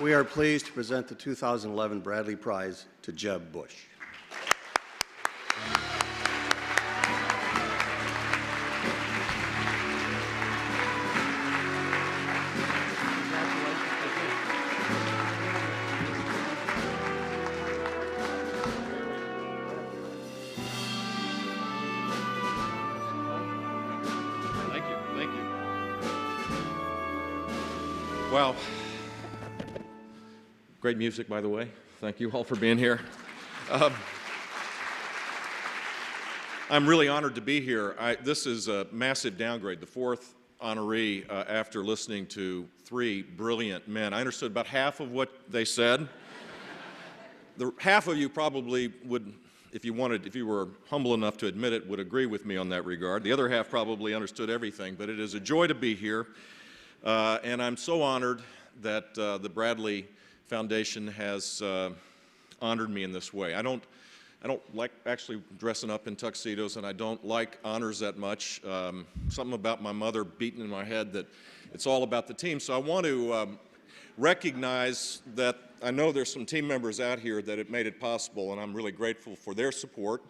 We are pleased to present the 2011 Bradley Prize to Jeb Bush. Thank you. Wow. Great music, by the way. Thank you all for being here. I'm really honored to be here. This is a massive downgrade, the fourth honoree after listening to three brilliant men. I understood about half of what they said. Half of you probably would, if you were humble enough to admit it, would agree with me on that regard. The other half probably understood everything, but it is a joy to be here. And I'm so honored that the Bradley Foundation has honored me in this way. I don't like actually dressing up in tuxedos, and I don't like honors that much. Something about my mother beating in my head that it's all about the team. So I want to recognize that I know there's some team members out here that have made it possible, and I'm really grateful for their support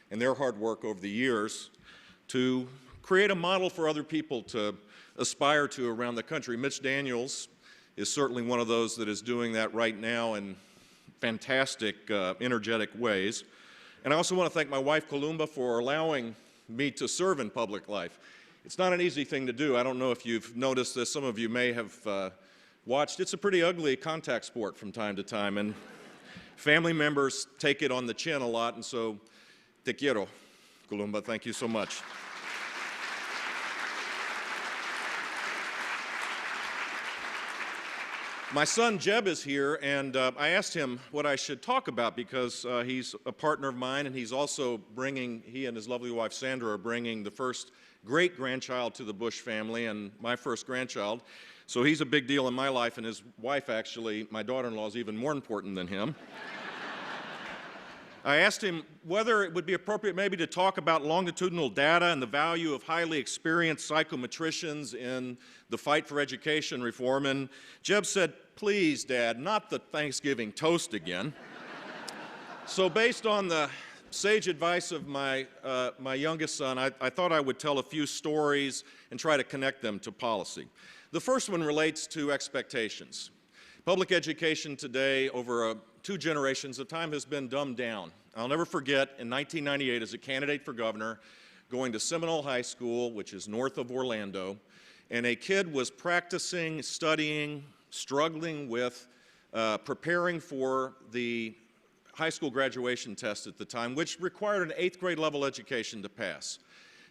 and their hard work over the years to create a model for other people to aspire to around the country. Mitch Daniels is certainly one of those that is doing that right now in fantastic, energetic ways. And I also want to thank my wife, Columba, for allowing me to serve in public life. It's not an easy thing to do. I don't know if you've noticed this. Some of you may have watched. It's a pretty ugly contact sport from time to time, and family members take it on the chin a lot, and so te quiero, Columba. Thank you so much. My son Jeb is here, and I asked him what I should talk about because he's a partner of mine, and he's also bringing, he and his lovely wife Sandra are bringing the first great-grandchild to the Bush family and my first grandchild. So he's a big deal in my life, and his wife, actually, my daughter-in-law, is even more important than him. I asked him whether it would be appropriate maybe to talk about longitudinal data and the value of highly experienced psychometricians in the fight for education reform, and Jeb said, "Please, Dad, not the Thanksgiving toast again." So based on the sage advice of my youngest son, I thought I would tell a few stories and try to connect them to policy. The first one relates to expectations. Public education today, over 2 generations of time, has been dumbed down. I'll never forget, in 1998, as a candidate for governor, going to Seminole High School, which is north of Orlando, and a kid was practicing, studying, struggling with preparing for the high school graduation test at the time, which required an 8th grade level education to pass.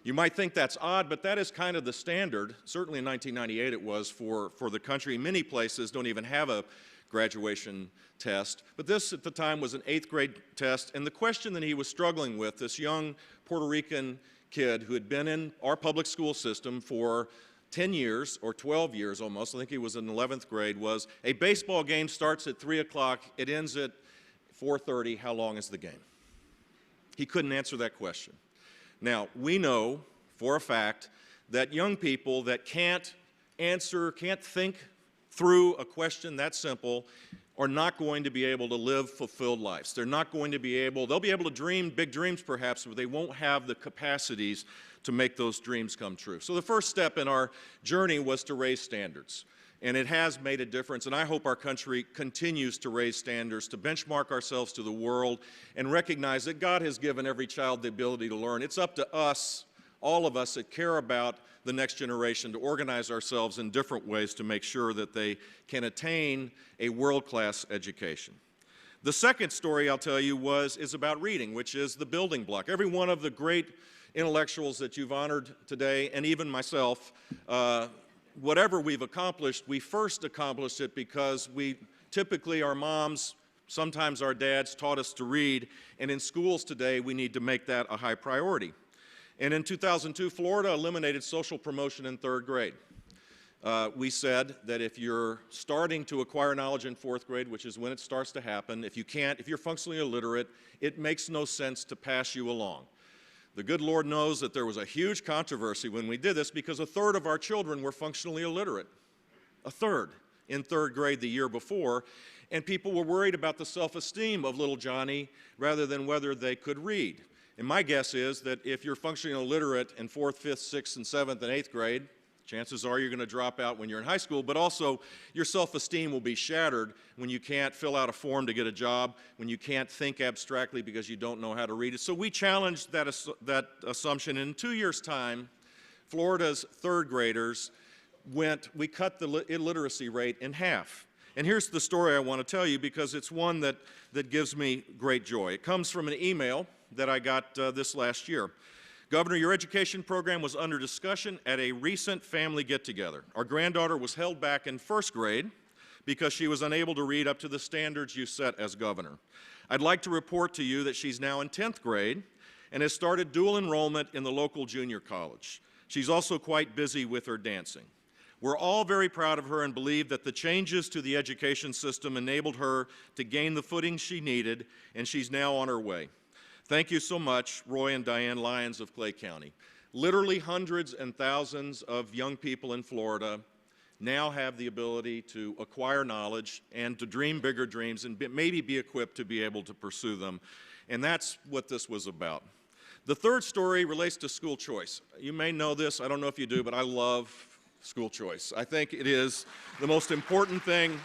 You might think that's odd, but that is kind of the standard. Certainly in 1998 it was for the country. Many places don't even have a graduation test. But this at the time was an 8th grade test, and the question that he was struggling with, this young Puerto Rican kid who had been in our public school system for 10 years, or 12 years almost, I think he was in 11th grade, was a baseball game starts at 3 o'clock, it ends at 4:30, how long is the game? He couldn't answer that question. Now, we know for a fact that young people that can't think through a question that simple are not going to be able to live fulfilled lives. They'll be able to dream big dreams perhaps, but they won't have the capacities to make those dreams come true. So the first step in our journey was to raise standards. And it has made a difference, and I hope our country continues to raise standards, to benchmark ourselves to the world, and recognize that God has given every child the ability to learn. It's up to us, all of us that care about the next generation, to organize ourselves in different ways to make sure that they can attain a world-class education. The second story I'll tell you is about reading, which is the building block. Every one of the great intellectuals that you've honored today, and even myself, whatever we've accomplished, we first accomplished it because typically our moms, sometimes our dads taught us to read, and in schools today we need to make that a high priority. And in 2002, Florida eliminated social promotion in 3rd grade. We said that if you're starting to acquire knowledge in 4th grade, which is when it starts to happen, if you're functionally illiterate, it makes no sense to pass you along. The good Lord knows that there was a huge controversy when we did this because 1/3 of our children were functionally illiterate. 1/3. in third grade the year before, and people were worried about the self-esteem of little Johnny rather than whether they could read. And my guess is that if you're functionally illiterate in 4th, 5th, 6th, and 7th, and 8th grade, chances are you're going to drop out when you're in high school, but also your self-esteem will be shattered when you can't fill out a form to get a job, when you can't think abstractly because you don't know how to read it. So we challenged that assumption. In 2 years' time, Florida's third graders we cut the illiteracy rate in half. And here's the story I want to tell you because it's one that gives me great joy. It comes from an email that I got this last year. Governor, your education program was under discussion at a recent family get-together. Our granddaughter was held back in first grade because she was unable to read up to the standards you set as governor. I'd like to report to you that she's now in 10th grade and has started dual enrollment in the local junior college. She's also quite busy with her dancing. We're all very proud of her and believe that the changes to the education system enabled her to gain the footing she needed, and she's now on her way. Thank you so much, Roy and Diane Lyons of Clay County. Literally hundreds and thousands of young people in Florida now have the ability to acquire knowledge and to dream bigger dreams and maybe be equipped to be able to pursue them. And that's what this was about. The third story relates to school choice. You may know this, I don't know if you do, but I love school choice. I think it is the most important thing.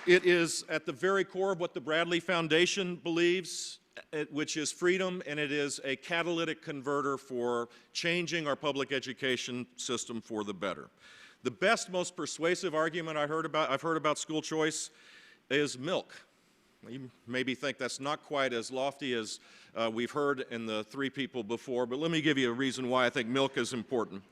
It is at the very core of what the Bradley Foundation believes, which is freedom, and it is a catalytic converter for changing our public education system for the better. The best, most persuasive argument I've heard about school choice is milk. You maybe think that's not quite as lofty as we've heard in the three people before, but let me give you a reason why I think milk is important.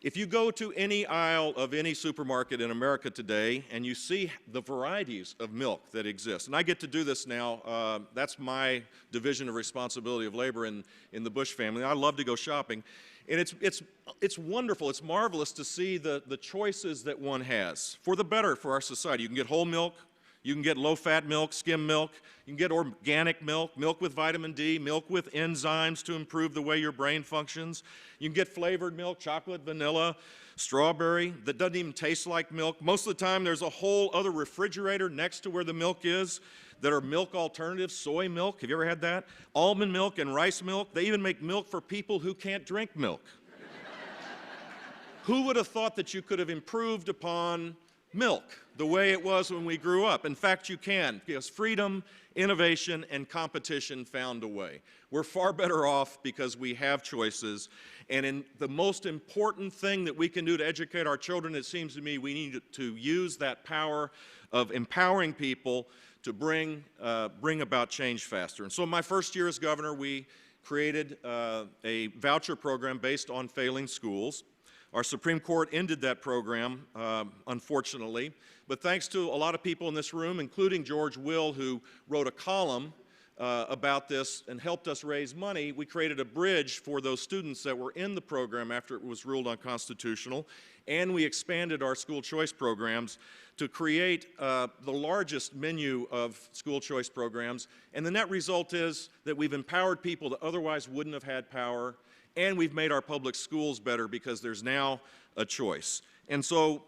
If you go to any aisle of any supermarket in America today and you see the varieties of milk that exist, and I get to do this now, that's my division of responsibility of labor in the Bush family. I love to go shopping, and it's wonderful, it's marvelous to see the choices that one has for the better for our society. You can get whole milk, you can get low-fat milk, skim milk, you can get organic milk, milk with vitamin D, milk with enzymes to improve the way your brain functions. You can get flavored milk, chocolate, vanilla, strawberry, that doesn't even taste like milk. Most of the time there's a whole other refrigerator next to where the milk is that are milk alternatives, soy milk, have you ever had that? Almond milk and rice milk. They even make milk for people who can't drink milk. Who would have thought that you could have improved upon milk the way it was when we grew up? In fact, you can, because freedom, innovation, and competition found a way. We're far better off because we have choices, and the most important thing that we can do to educate our children, it seems to me, we need to use that power of empowering people to bring about change faster. And so my first year as governor, we created a voucher program based on failing schools. Our Supreme Court ended that program, unfortunately, but thanks to a lot of people in this room, including George Will, who wrote a column about this and helped us raise money, we created a bridge for those students that were in the program after it was ruled unconstitutional, and we expanded our school choice programs to create the largest menu of school choice programs, and the net result is that we've empowered people that otherwise wouldn't have had power, and we've made our public schools better because there's now a choice. And so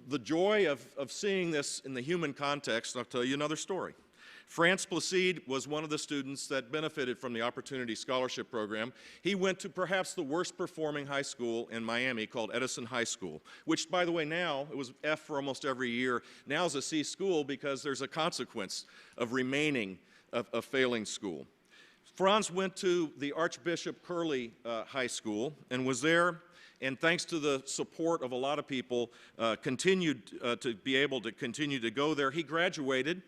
the joy of seeing this in the human context, I'll tell you another story. France Placide was one of the students that benefited from the Opportunity Scholarship Program. He went to perhaps the worst performing high school in Miami called Edison High School, which, by the way, now, it was F for almost every year, now is a C school because there's a consequence of remaining a failing school. Franz went to the Archbishop Curley High School and was there, and thanks to the support of a lot of people, continued to be able to continue to go there. He graduated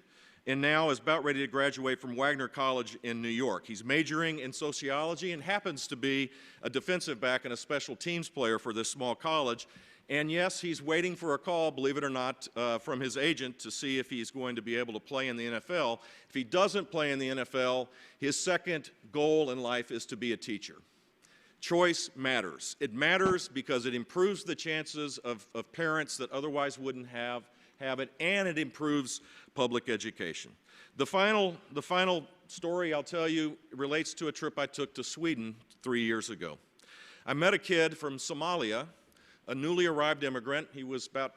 and now is about ready to graduate from Wagner College in New York. He's majoring in sociology and happens to be a defensive back and a special teams player for this small college. And yes, he's waiting for a call, believe it or not, from his agent to see if he's going to be able to play in the NFL. If he doesn't play in the NFL, his second goal in life is to be a teacher. Choice matters. It matters because it improves the chances of parents that otherwise wouldn't have it, and it improves public education. The final story I'll tell you relates to a trip I took to Sweden 3 years ago. I met a kid from Somalia, a newly arrived immigrant. He was about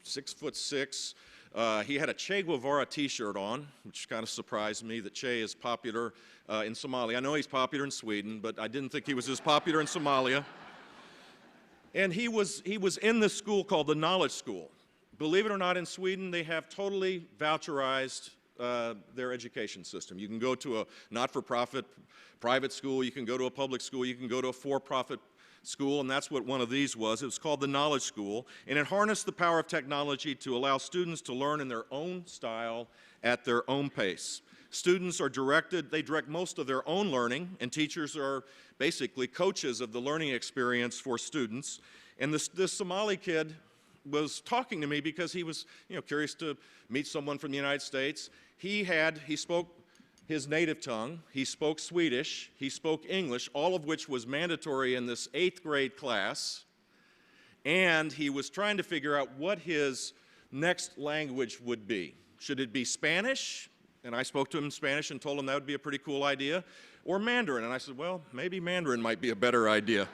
6'6". He had a Che Guevara t-shirt on, which kind of surprised me that Che is popular in Somalia. I know he's popular in Sweden, but I didn't think he was as popular in Somalia. And he was in this school called the Knowledge School. Believe it or not, in Sweden, they have totally voucherized their education system. You can go to a not-for-profit private school, you can go to a public school, you can go to a for-profit school, and that's what one of these was. It was called the Knowledge School, and it harnessed the power of technology to allow students to learn in their own style at their own pace. Students are they direct most of their own learning, and teachers are basically coaches of the learning experience for students. And this Somali kid was talking to me because he was, curious to meet someone from the United States. He spoke his native tongue, he spoke Swedish, he spoke English, all of which was mandatory in this 8th grade class, and he was trying to figure out what his next language would be. Should it be Spanish? And I spoke to him in Spanish and told him that would be a pretty cool idea. Or Mandarin, and I said, well, maybe Mandarin might be a better idea.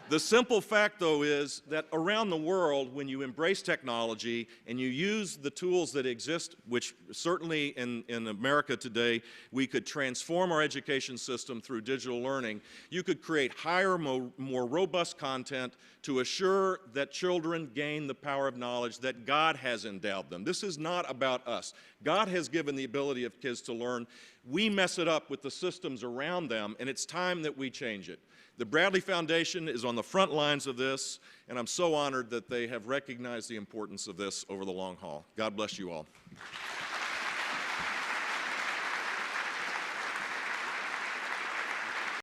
The simple fact, though, is that around the world, when you embrace technology and you use the tools that exist, which certainly in America today, we could transform our education system through digital learning, you could create higher, more robust content to assure that children gain the power of knowledge that God has endowed them. This is not about us. God has given the ability of kids to learn. We mess it up with the systems around them, and it's time that we change it. The Bradley Foundation is on the front lines of this, and I'm so honored that they have recognized the importance of this over the long haul. God bless you all.